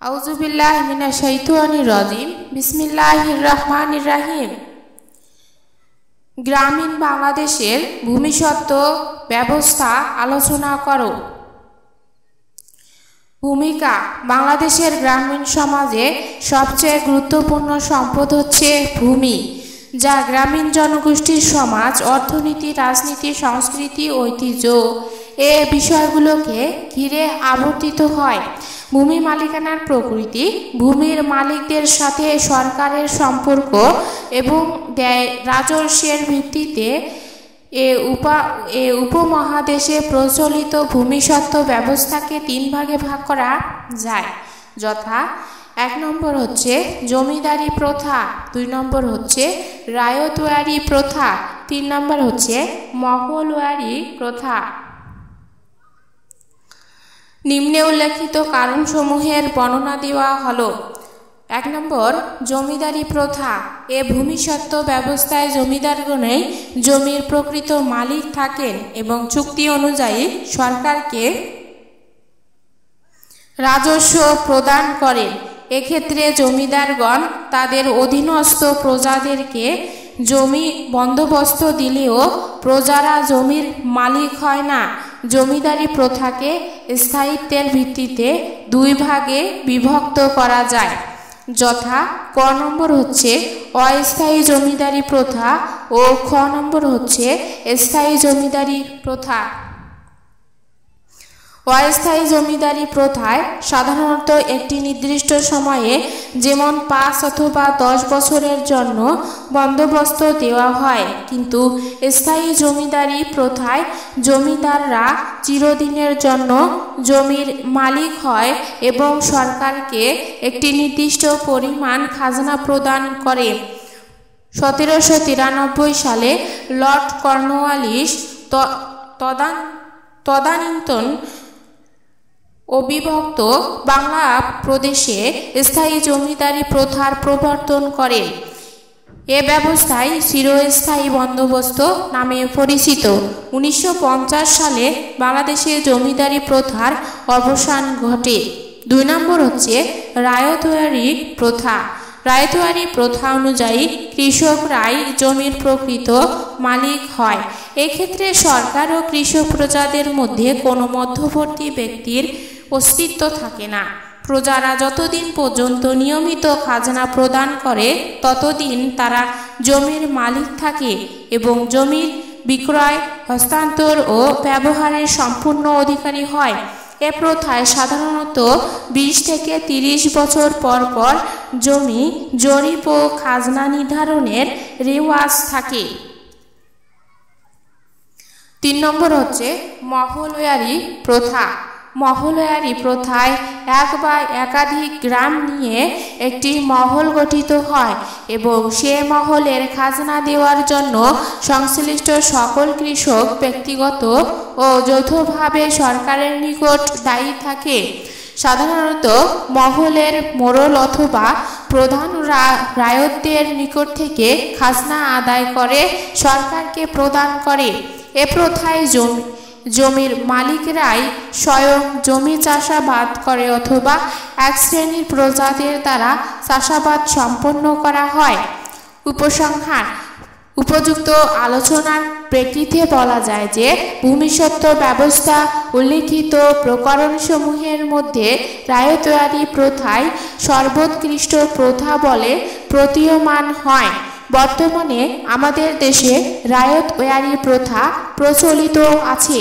আউযুবিল্লাহি মিনাশ শাইতানির রাজিম। বিসমিল্লাহির রহমানির রহিম। গ্রামীণ বাংলাদেশের ভূমিস্বত্ব ব্যবস্থা আলোচনা করো। ভূমিকা। বাংলাদেশের গ্রামীণ সমাজে সবচেয়ে গুরুত্বপূর্ণ সম্পদ হচ্ছে ভূমি, যা গ্রামীণ জনগোষ্ঠীর সমাজ, অর্থনীতি, রাজনীতি, সংস্কৃতি, ঐতিহ্য এ বিষয়গুলোকে ঘিরে আবর্তিত হয়। ভূমি মালিকানার প্রকৃতি, ভূমির মালিকদের সাথে সরকারের সম্পর্ক এবং রাজস্বের ভিত্তিতে উপমহাদেশে প্রচলিত ভূমিস্বত্ব ব্যবস্থাকে তিন ভাগে ভাগ করা যায়, যথা 1 নম্বর হচ্ছে জমিদারি প্রথা, 2 নম্বর হচ্ছে রায়তওয়ারি প্রথা, 3 নম্বর হচ্ছে মহলওয়ারি প্রথা। নিম্নে উল্লেখিত কারণসমূহের বর্ণনা দেওয়া হলো। 1 নম্বর জমিদারি প্রথা। এ ভূমিস্বত্ব ব্যবস্থায় জমিদারগণই জমির প্রকৃত মালিক থাকেন এবং চুক্তি অনুযায়ী সরকারকে রাজস্ব প্রদান করেন। এক্ষেত্রে জমিদারগণ তাদের অধীনস্থ প্রজাদেরকে জমি বন্দোবস্ত দিলেও প্রজারা জমির মালিক হয় না। জমিদারি প্রথাকে স্থায়িত্বের ভিত্তিতে 2 ভাগে বিভক্ত করা যায়, যথা ক নম্বর হচ্ছে অস্থায়ী জমিদারি প্রথা ও খ নম্বর হচ্ছে স্থায়ী জমিদারি প্রথা। অস্থায়ী জমিদারি প্রথায় সাধারণত একটি নির্দিষ্ট সময়ে, যেমন 5 অথবা 10 বছরের জন্য বন্দোবস্ত দেওয়া হয়, কিন্তু স্থায়ী জমিদারি প্রথায় জমিদাররা চিরদিনের জন্য জমির মালিক হয় এবং সরকারকে একটি নির্দিষ্ট পরিমাণ খাজনা প্রদান করে। 1793 সালে লর্ড কর্নওয়ালিস তদানীন্তন অবিভক্ত বাংলা প্রদেশে স্থায়ী জমিদারি প্রথার প্রবর্তন করেন। এ ব্যবস্থায় চিরস্থায়ী বন্দোবস্ত নামে পরিচিত। 1950 সালে বাংলাদেশে জমিদারি প্রথার অবসান ঘটে। 2 নম্বর হচ্ছে রায়তওয়ারি প্রথা। রায়তওয়ারি প্রথা অনুযায়ী কৃষকরাই জমির প্রকৃত মালিক হয়। এক্ষেত্রে সরকার ও কৃষক প্রজাদের মধ্যে কোনো মধ্যবর্তী ব্যক্তির অস্তিত্ব থাকে না। প্রজারা যতদিন পর্যন্ত নিয়মিত খাজনা প্রদান করে ততদিন তারা জমির মালিক থাকে এবং জমির বিক্রয়, হস্তান্তর ও ব্যবহারের সম্পূর্ণ অধিকারী হয়। এ প্রথায় সাধারণত 20 থেকে 30 বছর পর পর জমি জরিপ ও খাজনা নির্ধারণের রেওয়াজ থাকে। 3 নম্বর হচ্ছে মহলওয়ারি প্রথা। মহলওয়ারি প্রথায় এক বা একাধিক গ্রাম নিয়ে একটি মহল গঠিত হয় এবং সে মহলের খাজনা দেওয়ার জন্য সংশ্লিষ্ট সকল কৃষক ব্যক্তিগত ও যৌথভাবে সরকারের নিকট দায়ী থাকে। সাধারণত মহলের মোড়ল অথবা প্রধান রায়তদের নিকট থেকে খাজনা আদায় করে সরকারকে প্রদান করে। এ প্রথায় জমির মালিকরাই স্বয়ং জমি চাষাবাদ করে অথবা এক শ্রেণীর প্রজাদের দ্বারা চাষাবাদ সম্পন্ন করা হয়। উপসংহার। উপযুক্ত আলোচনার প্রেক্ষিতে বলা যায় যে ভূমিস্বত্ব ব্যবস্থা উল্লিখিত প্রকরণসমূহের মধ্যে রায়তওয়ারি প্রথাই সর্বোৎকৃষ্ট প্রথা বলে প্রতীয়মান হয়। বর্তমানে আমাদের দেশে রায়তওয়ারি প্রথা প্রচলিত আছে।